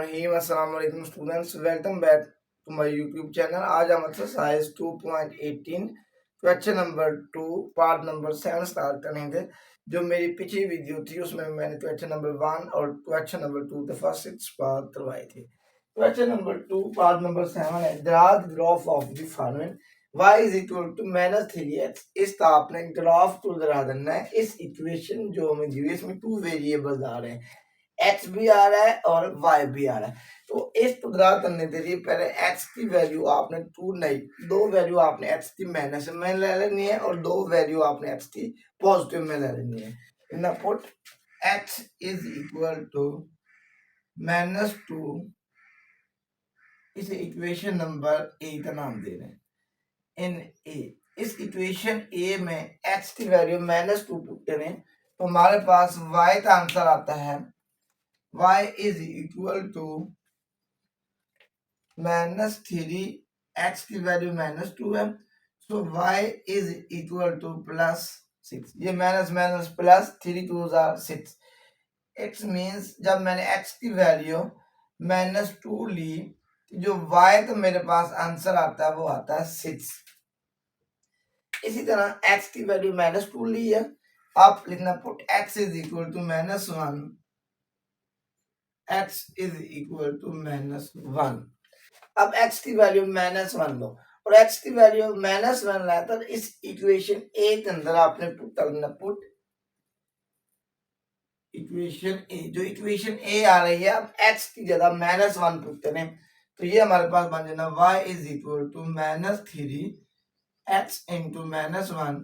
Bismillahirrahmanirrahim. Assalamu alaikum students. Welcome back to my YouTube channel. आज हम exercise 2.18 question number 2 part number 7 start करेंगे। जो मेरी पिछली वीडियो थी उसमें मैंने क्वेश्चन नंबर 1 और question number 2 the first 6 part करवाए थे। क्वेश्चन नंबर 2 पार्ट नंबर 7 है draw the graph of the following y is equal to -3x। इसका आपने ग्राफ को ड्रा करना है। इस इक्वेशन जो हमें दी हुई है इसमें 2 वेरिएबल्स आ रहे हैं, एक्स भी आ रहा है और वाई भी आ रहा है। तो इस ड्रा करने के लिए पहले एक्स की वैल्यू आपने टू नहीं, दो वैल्यू आपने एक्स की माइनस में ले लेनी है और दो वैल्यू आपने एक्स की पॉजिटिव में ले लेनी है। Input X is equal to -2, इसे इक्वेशन नंबर ए का नाम दे रहे हैं। इन ए, इस इक्वेशन ए में एक्स की वैल्यू -2 पुट करें तो हमारे पास वाई का आंसर आता है y is equal to -3, x की वैल्यू -2 है, so y is equal to +6। ये minus minus plus 3 2 6। x means जब मैंने x की वैल्यू -2 ली, जो y तो मेरे पास आंसर आता है वो आता है 6। इसी तरह x की वैल्यू -2 ली है, आप लिखना put x is equal to -1, x is equal to -1। अब x की वैल्यू -1 लो और x की वैल्यू -1 लाया, तब इस इक्वेशन ए के अंदर आपने पुट करना, पुट इक्वेशन ए। जो इक्वेशन ए आ रही है, अब x की जगह -1 पुट करें तो ये हमारे पास बन जाना y is equal to -3x into -1।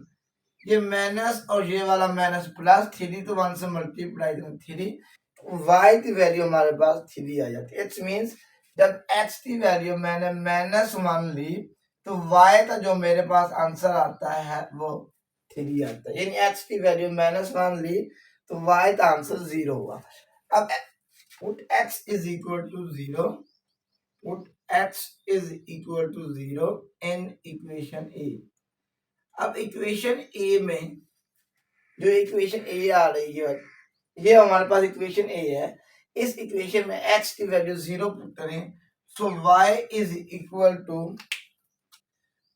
ये माइनस और ये वाला माइनस प्लस 3 तो 1 से मल्टीप्लाई करें 3, y की वैल्यू हमारे पास 3 आ जाती है। इट्स मींस जब x की वैल्यू मैंने -1 ली तो y का जो मेरे पास आंसर आता है वो 3 आता है। यानी x की वैल्यू -1 ली तो y का आंसर 0 हुआ। अब put x is equal to 0, put x is equal to 0 in equation A. अब इक्वेशन ए में जो इक्वेशन ए आ रही है, ये हमारे पास इक्वेशन ए है। इस इक्वेशन में x की वैल्यू 0 पुट करें, so y is equal to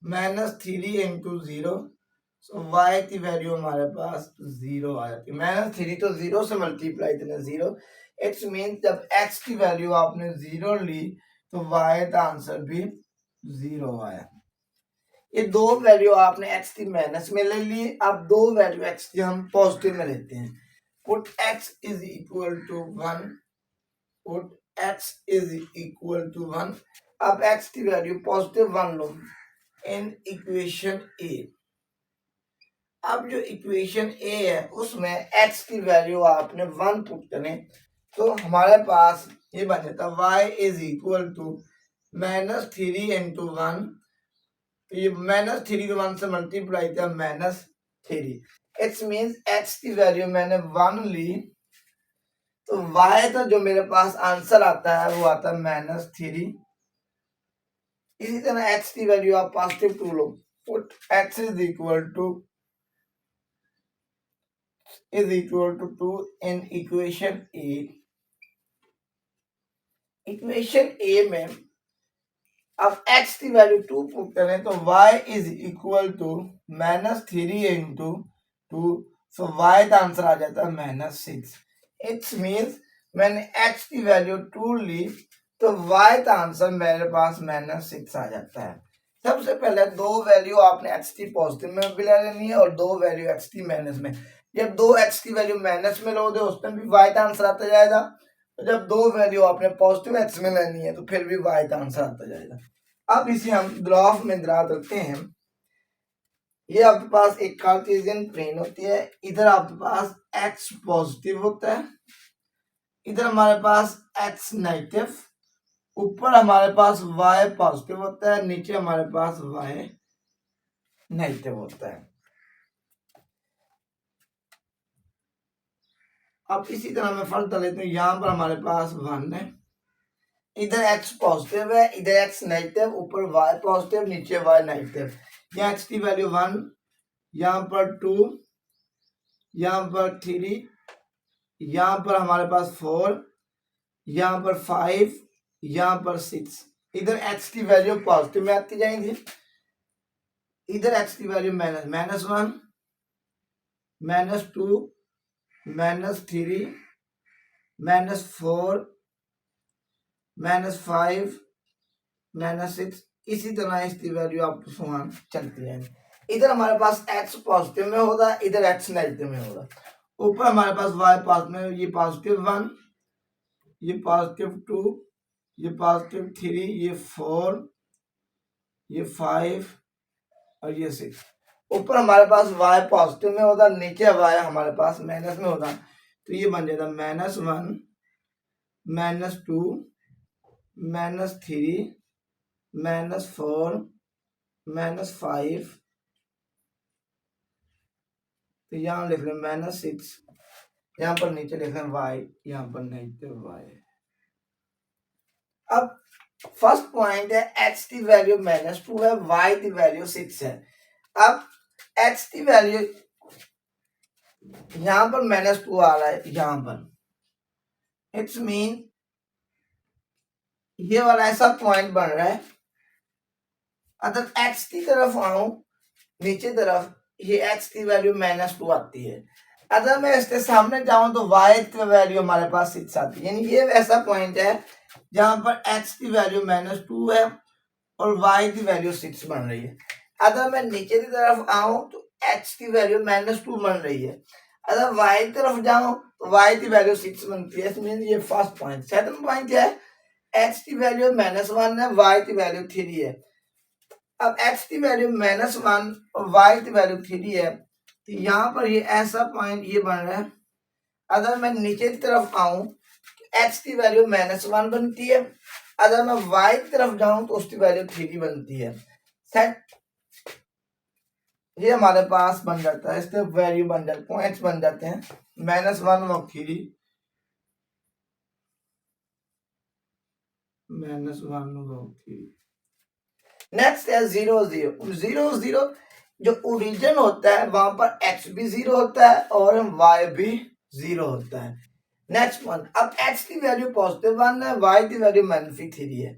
-3 into 0, so y की वैल्यू हमारे पास 0 आ जाती है। -3 तो 0 से मल्टीप्लाई करें 0, इट्स मीन जब x की वैल्यू आपने 0 ली तो y का आंसर भी 0 आया। ये दो वैल्यू आपने x की माइनस में ले ली, अब दो वैल्यू x की हम पॉजिटिव में लेते हैं। Put x is equal to 1, put x is equal to 1। अब x की वैल्यू पॉजिटिव 1 लो इन इक्वेशन ए। अब जो इक्वेशन ए है उसमें x की वैल्यू आपने 1 पुट करें तो हमारे पास ये बन जाता y is equal to -3 into 1। ये -3 को 1 से मल्टीप्लाई किया -3। इट्स मींस x की वैल्यू मैंने 1 ली तो y का जो मेरे पास आंसर आता है वो आता है -3। इसी तरह x की वैल्यू आप पॉजिटिव 2 लो, put x is equal to 2 in equation A. Equation A में अब x की वैल्यू 2 पुट करें तो y is equal to -3 into 2, so y का आंसर आ जाता है -6। इट्स मींस मैंने x की वैल्यू 2 ली तो y का आंसर मेरे पास -6 आ जाता है। सबसे पहले दो वैल्यू आपने x की पॉजिटिव में भी ले लेनी है और दो वैल्यू x की माइनस में। जब दो x की वैल्यू माइनस में लोगे उसमें भी y का आंसर आता जाएगा, जब दो वैल्यू आपने पॉजिटिव x में लेनी है तो फिर भी y का आंसर आता जाएगा। अब इसे हम ग्राफ में ड्रा करते हैं। ये आपके पास एक कार्टेशियन प्लेन होती है, इधर आपके पास x पॉजिटिव होता है, इधर हमारे पास x नेगेटिव, ऊपर हमारे पास y पॉजिटिव होता है, नीचे हमारे पास y नेगेटिव होता है। अब इसी तरह मैं फर्क कर लेता हूँ। यहाँ पर हमारे पास 1 है, इधर x पॉजिटिव है, इधर x नेगेटिव, ऊपर y पॉजिटिव, नीचे y नेगेटिव। यहाँ x की वैल्यू 1, यहाँ पर 2, यहाँ पर 3, यहाँ पर हमारे पास 4, यहाँ पर 5, यहाँ पर 6, इधर x की वैल्यू पॉजिटिव में आती जाएंगी, इधर x की वैल्यू -1, -2, -3, -4, -5, -6, इसी तरह इसकी वैल्यू आपको सुहान चलती रहेगी। इधर हमारे पास x पॉजिटिव में होगा, इधर x नेगेटिव में होगा। ऊपर हमारे पास y पॉजिटिव में, ये +1, ये +2, ये +3, ये 4, ये 5 और ये 6। ऊपर हमारे पास y पॉजिटिव में होगा, नीचे y हमारे पास माइनस में होगा, तो ये बन जाएगा -1, -2, -3, -4, -5, तो यहाँ लिख लें -6, यहाँ पर नीचे लिख लें y, यहाँ पर -y। अब फर्स्ट पॉइंट है x की वैल्यू -2 है, y की वैल्यू 6 है। अब x की वैल्यू यहां पर -2 आ रहा है, यहां पर इट्स मीन ये वाला ऐसा पॉइंट बन रहा है। अगर x की तरफ आऊं नीचे तरफ, ये x की वैल्यू -2 आती है। अगर मैं इसके सामने जाऊं तो y की वैल्यू हमारे पास 6 आती है। यानी ये ऐसा पॉइंट है जहां पर x की वैल्यू -2 है और y की वैल्यू 6 बन रही है। अगर मैं नीचे की तरफ आऊं तो x की वैल्यू -2 बन रही है। अगर y की तरफ जाऊं तो y की वैल्यू 6 बनती है। इसमें ये फर्स्ट पॉइंट। सेकंड पॉइंट क्या है, x की वैल्यू -1 है, y की वैल्यू 3 है। अब x की वैल्यू -1 और y की वैल्यू 3 है, तो यहाँ पर ये ऐसा पॉइंट ये बन रहा है। अगर मैं नीचे की तरफ आऊं तो x की वैल्यू -1 बनती है। अगर मैं y की तरफ जाऊं तो उसकी वैल्यू 3 बनती है। सेट ये हमारे पास बन जाता है, इसके वैल्यू बन जाते, पॉइंट्स बन जाते हैं -1 और 3, -1 और 3। नेक्स्ट है 0 0 0 0। जो ओरिजिन होता है वहां पर x भी 0 होता है और y भी 0 होता है। नेक्स्ट वन, अब x की वैल्यू +1 है, y की वैल्यू -3 है।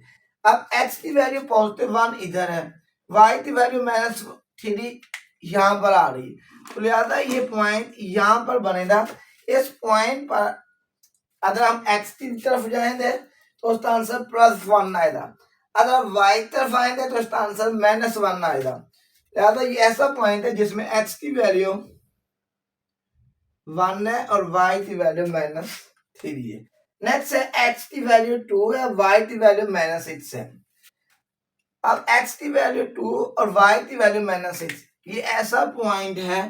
अब x की वैल्यू +1 इधर है, y की वैल्यू -3 यहाँ पर आ रही है, तो लिहाजा ये पॉइंट यहाँ पर बनेगा। इस पॉइंट पर अगर हम x की तरफ जाएंगे तो उसका आंसर +1 आएगा। अगर y की तरफ आएंगे तो इसका आंसर -1 आएगा। लिहाजा ये ऐसा पॉइंट है जिसमें x की वैल्यू 1 है और y की वैल्यू -3 है। नेक्स्ट है x की वैल्यू 2 है, y की वैल्यू -6 है। अब x की वैल्यू 2 और y की वैल्यू -6, ये ऐसा पॉइंट है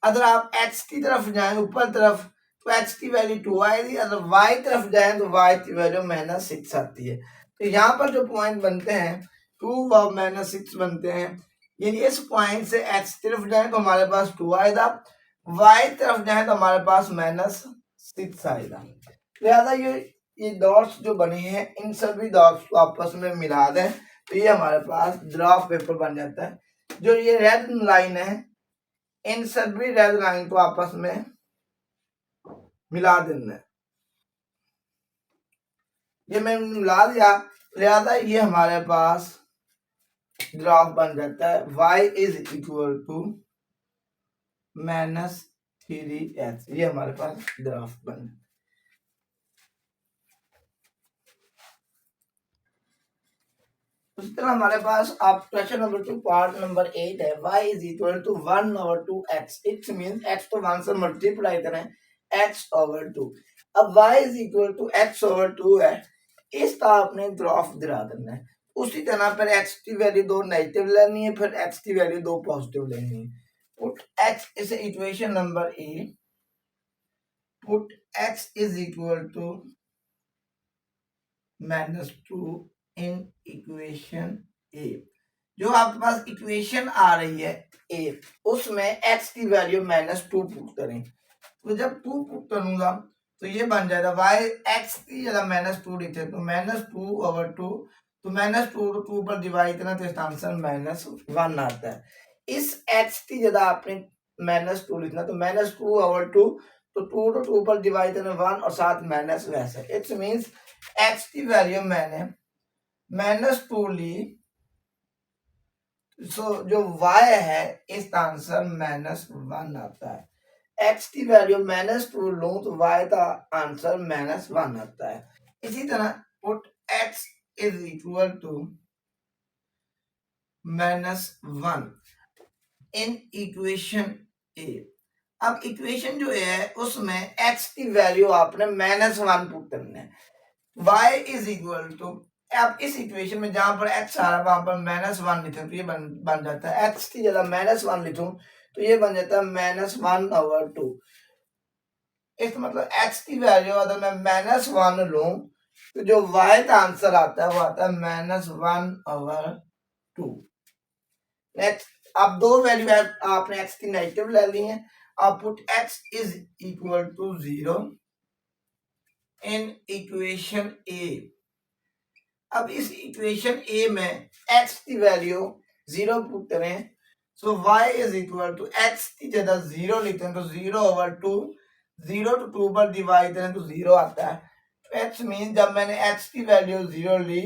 अगर आप x की तरफ जाएं ऊपर तरफ तो x की वैल्यू 2 आएगी, अगर y तरफ जाएं तो y की वैल्यू -6 आती है। तो यहाँ पर जो पॉइंट बनते हैं 2 और -6 बनते हैं। यानी इस पॉइंट से x तरफ जाएं तो हमारे पास 2 आएगा, y तरफ जाएं तो हमारे पास -6 आएगा। लिहाजा ये डॉट्स जो बनी है इन सभी डॉट्स को आपस में मिला दें तो ये हमारे पास ग्राफ पेपर बन जाता है। जो ये रेड लाइन है इन सभी रेड लाइन को आपस में मिला देना है। ये मैंने मिला दिया, लिहाजा ये हमारे पास ग्राफ बन जाता है y is equal to -3x। ये हमारे पास ग्राफ बन जाता है। उसी तरह हमारे पास आप क्वेश्चन नंबर 2 पार्ट नंबर 8 है, y is equal to 1/2x। It means x को 1 से मल्टीप्लाई करें x ओवर 2। अब y is equal to x over 2 है, इसका आपने ग्राफ गिरा देना है। उसी तरह पर x की वैल्यू 2 नेगेटिव लेनी है, फिर x की वैल्यू 2 पॉजिटिव लेनी है। Put x is equation number A, put x is equal to -2 in equation A. जो आपके पास इक्वेशन आ रही है ए, उसमें x की वैल्यू -2 पुट करें। तो जब 2 पुट करूंगा तो ये बन जाएगा y x की जगह -2 लिखे तो -2/2, तो -2 को 2 पर डिवाइड करना तो इसका आंसर -1 आता है। इस x की जगह आपने -2 लिखना तो -2/2, तो 2 को 2 पर डिवाइड करना 1 और साथ माइनस वैसे। इट्स मींस एक्स की वैल्यू मैंने -2 ली, सो जो y है इसका आंसर -1 आता है। x की वैल्यू -2 लूं तो y का आंसर -1 आता है। इसी तरह put x is equal to -1 in equation A. अब इक्वेशन जो है उसमें x की वैल्यू आपने -1 पुट करना है। y इज इक्वल टू, अब इस इक्वेशन में जहां पर x आ रहा है वहां पर -1 लिखूं तो ये बन जाता है, x की जगह -1 लिखूं तो ये बन जाता है -1/2। इसका मतलब x की वैल्यू अगर मैं -1 लूं तो जो y का आंसर आता है वो आता है -1/2। नेक्स्ट अब दो वैल्यू आपने x की नेगेटिव ले ली है। अब put x is equal to 0 in equation A. अब इस इक्वेशन ए में x की वैल्यू 0 पुट करें, so y is equal to x की जगह 0 लिखते हैं तो 0/2, 0 to 2 पर डिवाइड करें तो 0 आता है। तो x मीन जब मैंने x की वैल्यू 0 ली,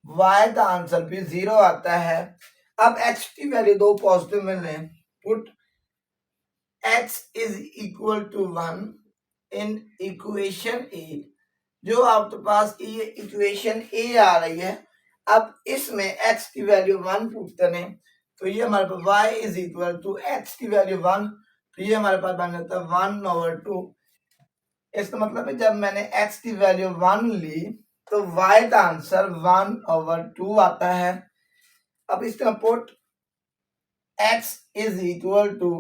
y का आंसर भी 0 आता है। अब x की वैल्यू दो पॉजिटिव में लें, put x is equal to 1 in equation A. जो आपके पास ये इक्वेशन ए आ रही है, अब इसमें x की वैल्यू 1 पुट करें तो ये हमारे पास y is equal to x की वैल्यू 1, तो ये हमारे पास बन जाता है 1/2। इसका मतलब है जब मैंने x की वैल्यू 1 ली तो y का आंसर 1/2 आता है। अब इसका put x is equal to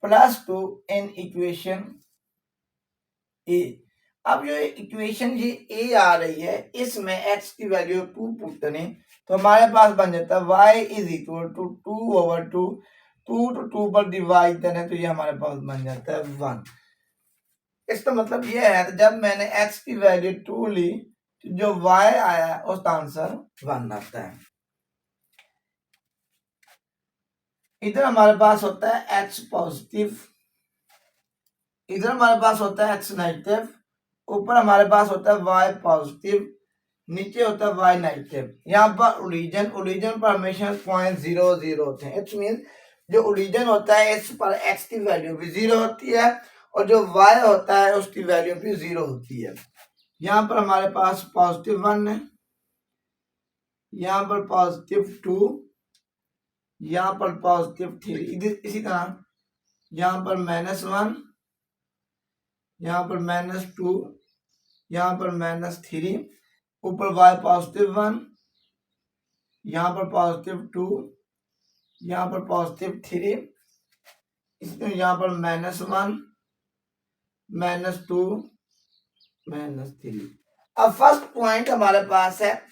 +2 in equation A. अब जो इक्वेशन ये ए आ रही है इसमें x की वैल्यू 2 पुट करें तो हमारे पास बन जाता है y is equal to 2/2, 2 to 2 पर डिवाइड करें तो ये हमारे पास बन जाता है 1। इसका मतलब ये है जब मैंने x की वैल्यू 2 ली तो जो y आया उसका आंसर 1 आता है। इधर हमारे पास होता है x पॉजिटिव, इधर हमारे पास होता है x नेगेटिव, ऊपर हमारे पास होता है y पॉजिटिव, नीचे होता है y नेगेटिव। यहाँ पर ओरिजिन पर हमेशा 0.00 होते हैं। इट्स मीन जो ओरिजिन होता है इस पर x की वैल्यू भी 0 होती है और जो y होता है उसकी वैल्यू भी 0 होती है। यहाँ पर हमारे पास +1 है, यहाँ पर +2, यहाँ पर +3, इसी तरह यहाँ पर -1, यहाँ पर -2, यहाँ पर -3, ऊपर y +1, यहाँ पर +2, यहाँ पर +3, इसमें यहाँ पर -1, -2, -3। अब फर्स्ट पॉइंट हमारे पास है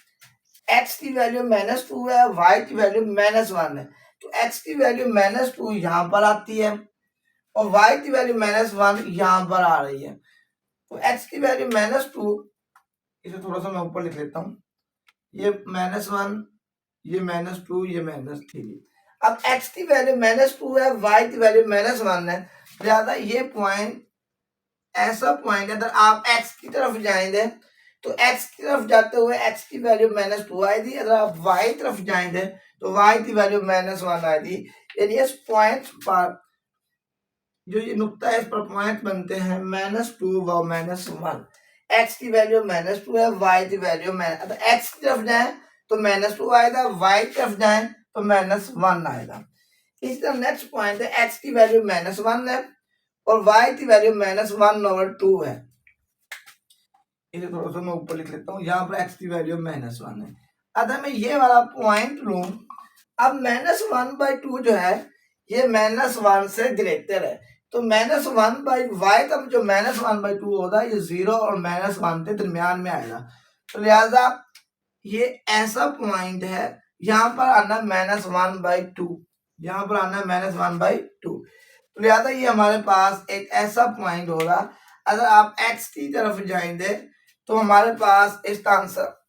x की वैल्यू -2 है, y की वैल्यू -1 है, तो x की वैल्यू -2 यहाँ पर आती है और y की वैल्यू -1 यहाँ पर आ रही है। तो x की वैल्यू -2, इसे थोड़ा सा मैं ऊपर लिख लेता हूँ, ये -1, ये -2, ये -3। अब x की वैल्यू -2 है, y की वैल्यू -1 है, लिहाजा ये पॉइंट ऐसा पॉइंट है अगर आप x की तरफ जाएंगे तो x की तरफ जाते हुए x की वैल्यू -2 आएगी, अगर आप y तरफ जाएंगे तो y की वैल्यू -1 आएगी। यानी इस पॉइंट पर जो ये नुक्ता है इस पर पॉइंट बनते हैं -2 व -1। x की वैल्यू -2 है, y की वैल्यू अगर x की तरफ जाए तो -2 आएगा, y की तरफ जाए तो -1 आएगा। इसी तरह नेक्स्ट पॉइंट है x की वैल्यू -1 है और y की वैल्यू -1/2 है। इसे थोड़ा सा मैं ऊपर लिख लेता हूँ, यहाँ पर x की वैल्यू -1 है। अगर मैं ये वाला पॉइंट लूं, अब -1/2 जो है ये -1 से ग्रेटर है, तो -1/y का जो -1/2 होगा ये 0 और -1 के दरमियान में आएगा। तो लिहाजा ये ऐसा पॉइंट है, यहाँ पर आना -1/2, यहाँ पर आना -1/2। तो लिहाजा ये हमारे पास एक ऐसा पॉइंट होगा, अगर आप x की तरफ जाएंगे तो हमारे पास इसका आंसर,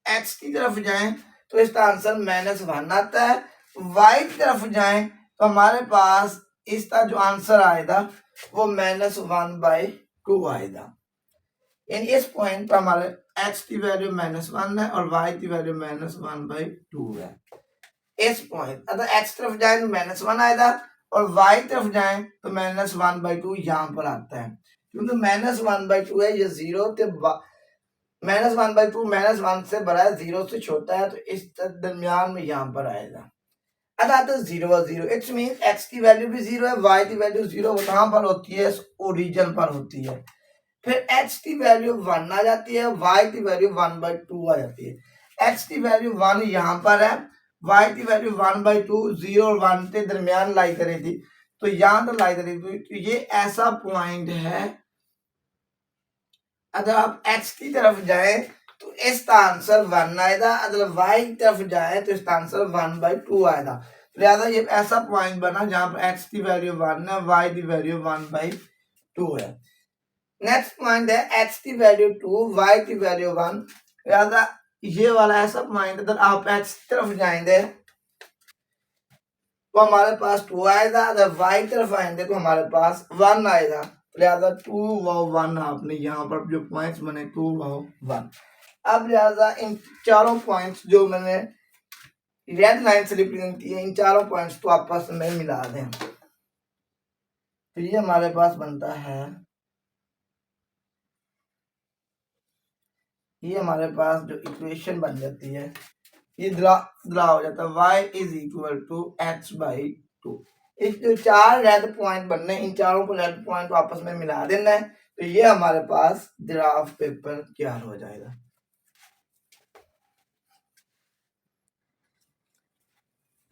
x की तरफ जाएं तो इसका आंसर -1 आता है, y की तरफ जाएं तो हमारे पास इसका जो आंसर आएगा वो -1/2 आएगा। इन इस पॉइंट पर हमारे x की वैल्यू -1 है और y की वैल्यू -1/2 है। इस पॉइंट अगर x तरफ जाए तो -1 आएगा और y तरफ जाए तो -1/2 यहाँ पर आता है, क्योंकि -1/2 है ये 0 के -1/2 -1 से बड़ा है, 0 से छोटा है, तो इस दरमियान में यहाँ पर आएगा। अगर तो 0 इट्स मीन x की वैल्यू भी 0 है, y की वैल्यू 0 कहाँ पर होती है, ओरिजिन पर होती है। फिर x की वैल्यू 1 आ जाती है, y की वैल्यू 1/2 आ जाती है। x की वैल्यू 1 यहाँ पर है, y की वैल्यू 1/2, 0 और 1 के दरमियान लाई करेगी, तो यहाँ तो लाई करेगी। तो ये ऐसा पॉइंट है, अगर आप x की तरफ जाए तो इसका आंसर 1 आएगा, अगर y की तरफ जाए तो इसका आंसर 1/2 आएगा। लिहाजा ये ऐसा पॉइंट बना जहां पर x की वैल्यू 1 है, y की वैल्यू 1/2 है। नेक्स्ट पॉइंट है x की वैल्यू 2, y की वैल्यू 1। लिहाजा ये वाला ऐसा पॉइंट अगर आप x की तरफ जाएंगे तो हमारे पास 2 आएगा, अगर y तरफ आएंगे तो हमारे पास 1 आएगा। लिहाजा 2 व 1 आपने यहाँ पर जो पॉइंट्स बने 2 व 1। अब लिहाजा इन चारों पॉइंट्स जो मैंने रेड लाइन से रिप्रेजेंट किए, इन चारों पॉइंट्स को आपस में मिला दें, तो ये हमारे पास बनता है, ये हमारे पास जो इक्वेशन बन जाती है, ये द्रा हो जाता है y is equal to x/2। इस जो चार रेड पॉइंट बनने, इन चारों को रेड पॉइंट को आपस में मिला देना है, तो ये हमारे पास ग्राफ पेपर तैयार हो जाएगा।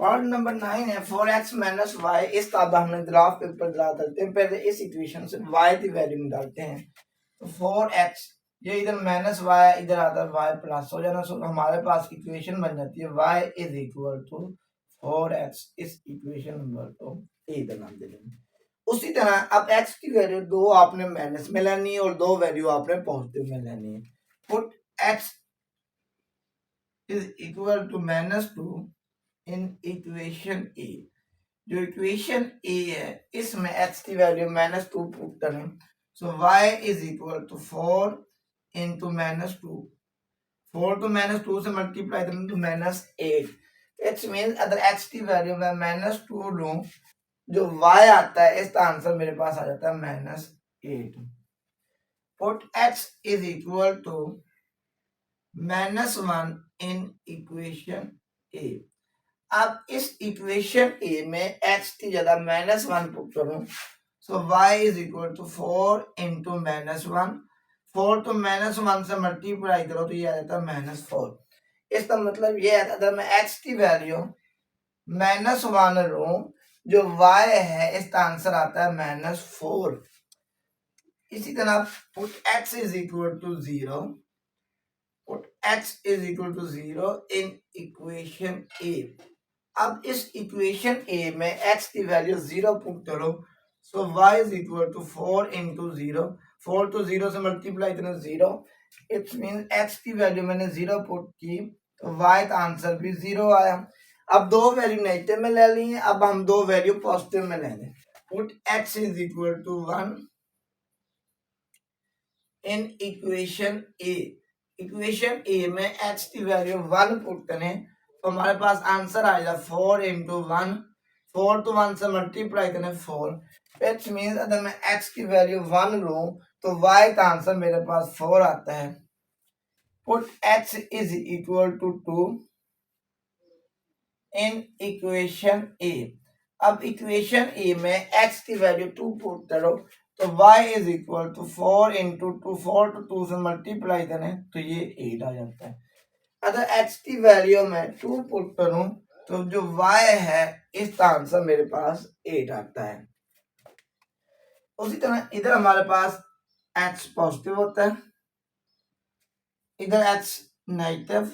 पॉइंट नंबर 9 है 4x माइनस y। इस ताब हमने ग्राफ पेपर ड्रा करते हैं। पहले इस इक्वेशन से y की वैल्यू निकालते हैं, तो 4x ये इधर माइनस y इधर आता है y प्लस हो जाना, सो हमारे पास इक्वेशन बन जाती है y is equal to 4x। इस इक्वेशन नंबर को ए का नाम दे देंगे। उसी तरह अब x की वैल्यू 2 आपने माइनस में लेनी है और 2 वैल्यू आपने पॉजिटिव में लेनी है। Put x is equal to -2 in equation A. जो इक्वेशन ए है इसमें x की वैल्यू -2 पुट करें, so y is equal to 4 into -2, 4 तो -2 से मल्टीप्लाई करें तो -8। इट्स मीन अगर x की वैल्यू मैं -2 लूं, जो y आता है इसका आंसर मेरे पास आ जाता है -8। Put x is equal to -1 in equation A. अब इस इक्वेशन ए में x की जगह -1 पुट करूं, so y is equal to 4 into -1, 4 तो -1 से मल्टीप्लाई करो तो ये आ जाता है -4। इसका मतलब ये है अगर मैं x की वैल्यू -1 लूं, जो y है इसका आंसर आता है -4। इसी तरह put x is equal to 0, put x is equal to 0 in equation A. अब इस इक्वेशन ए में x की वैल्यू 0 पुट करो, so y is equal to 4 into 0, 4 तो 0 से मल्टीप्लाई करें 0। इट्स मीन x की वैल्यू मैंने 0 पुट की तो y का आंसर भी 0 आया। अब दो वैल्यू नेगेटिव में ले ली है, अब हम दो वैल्यू पॉजिटिव में ले लें। Put x is equal to 1 in equation A. Equation A में x की वैल्यू 1 पुट करें तो हमारे पास आंसर आएगा 4 इंटू 1, 4 तो 1 से मल्टीप्लाई करें 4। इट्स मीन अगर मैं x की वैल्यू 1 लूं तो y का आंसर मेरे पास 4 आता है। Put x is equal to 2 in equation A. अब इक्वेशन ए में x की वैल्यू 2 पुट करो तो y is equal to 4 into 2, 4 तो 2 से मल्टीप्लाई करें तो ये 8 आ जाता है। अगर x की वैल्यू में 2 पुट करूं तो जो y है इसका आंसर मेरे पास 8 आता है। उसी तरह इधर हमारे पास x पॉजिटिव होता है, इधर x नेगेटिव,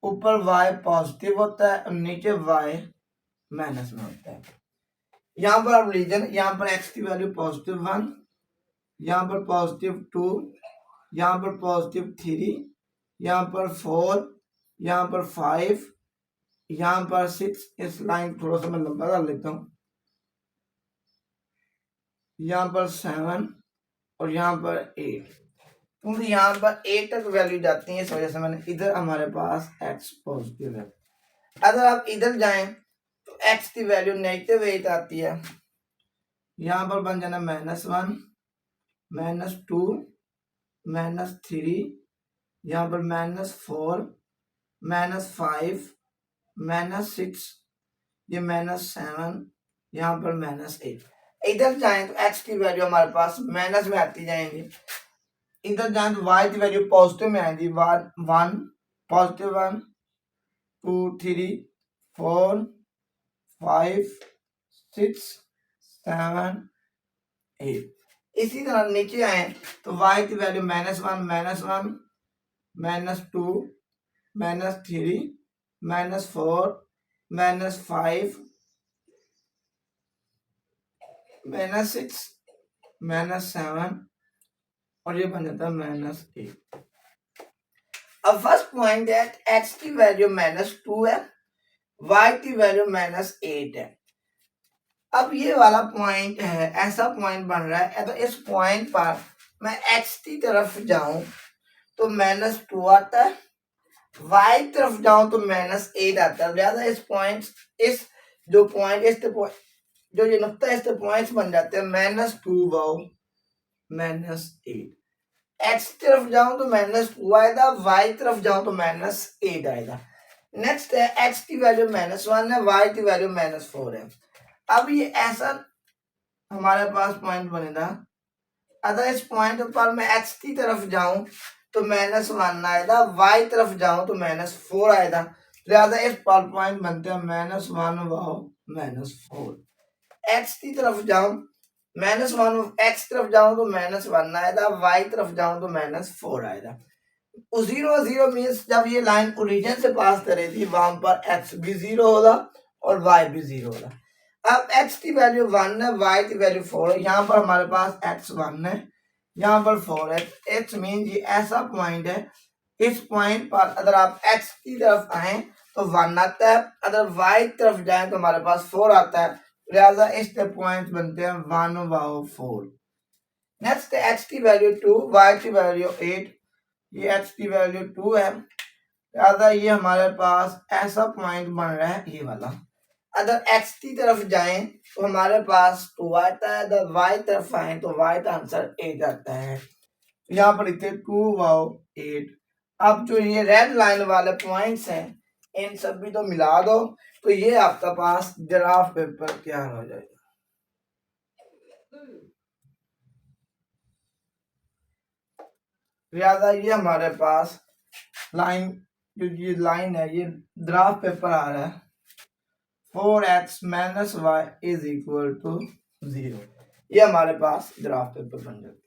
ऊपर y पॉजिटिव होता है और नीचे y माइनस में होता है। यहाँ पर अब रीजन, यहाँ पर x की वैल्यू पॉजिटिव 1, यहाँ पर पॉजिटिव 2, यहाँ पर पॉजिटिव 3, यहाँ पर 4, यहाँ पर 5, यहाँ पर 6। इस लाइन थोड़ा सा मैं लंबा कर लेता हूँ, यहाँ पर 7 और यहाँ पर 8। क्योंकि यहाँ पर ए तक वैल्यू जाती है, इस वजह से मैंने इधर हमारे पास एक्स पॉजिटिव है। अगर आप इधर जाएं तो एक्स की वैल्यू नेगेटिव 8 आती है, यहाँ पर बन जाना -1, -2, -3, यहाँ पर -4, -5, -6, ये -7, यहाँ पर -8। इधर जाएं तो एक्स की वैल्यू हमारे पास माइनस में आती जाएंगी, इधर जाएं तो वाई की वैल्यू पॉजिटिव में आएगी, 1 पॉजिटिव 1 2 3 4 5 6 7 8। इसी तरह नीचे आए तो वाई की वैल्यू -1 -1 -2 -3 -4 -5 -6 -7 और ये बन जाता है -8। अब फर्स्ट पॉइंट है एक्स की वैल्यू -2 है, वाई की वैल्यू -8 है। अब ये वाला पॉइंट है, ऐसा पॉइंट बन रहा है, तो इस पॉइंट पर मैं एक्स की तरफ जाऊं तो -2 आता है, वाई तरफ जाऊं तो -8 आता है। लिहाजा इस पॉइंट, इस जो पॉइंट, इस जो ये नुक्ता, इस पॉइंट्स बन जाते हैं -2 वाओ -8। एक्स तरफ जाऊं तो -2 आएगा, वाई तरफ जाऊं तो -8 आएगा। नेक्स्ट है एक्स की वैल्यू -1 है, वाई की वैल्यू -4 है। अब ये ऐसा हमारे पास पॉइंट बनेगा, अगर इस पॉइंट पर मैं एक्स की तरफ जाऊं तो -1 आएगा, वाई तरफ जाऊं तो -4 आएगा। लिहाजा इस पर पॉइंट बनते हैं -1 वाओ -4। एक्स की तरफ जाऊं -1, एक्स तरफ जाऊं तो -1 आएगा, वाई तरफ जाऊं तो -4 आएगा। 0 मीन्स जब ये लाइन ओरिजिन से पास करेगी वहां पर एक्स भी 0 होगा और वाई भी 0 होगा। अब एक्स की वैल्यू 1 है, वाई की वैल्यू 4 है, यहाँ पर हमारे पास एक्स 1 है, यहाँ पर 4 है। इट्स मीन ये ऐसा पॉइंट है, इस पॉइंट पर अगर आप एक्स की तरफ आए तो 1 आता है, अगर वाई तरफ जाए तो हमारे पास 4 आता है। लिहाजा इस पॉइंट बनते हैं 1 वाओ 4। नेक्स्ट एक्स की वैल्यू 2, वाई की वैल्यू 8, ये एक्स की वैल्यू 2 है। लिहाजा ये हमारे पास ऐसा पॉइंट बन रहा है, ये वाला। अगर एक्स की तरफ जाएं तो हमारे पास 2 आता है, अगर वाई तरफ आए तो वाई का आंसर 8 आता है। यहाँ पर लिखते 2 वाओ 8। अब जो ये रेड लाइन वाले पॉइंट्स हैं, इन सभी तो मिला दो तो ये आपका पास ग्राफ पेपर तैयार हो जाएगा। लिहाजा ये हमारे पास लाइन, जो ये लाइन है, ये ग्राफ पेपर आ रहा है 4x - y = 0। ये हमारे पास ग्राफ पेपर बन जाता है।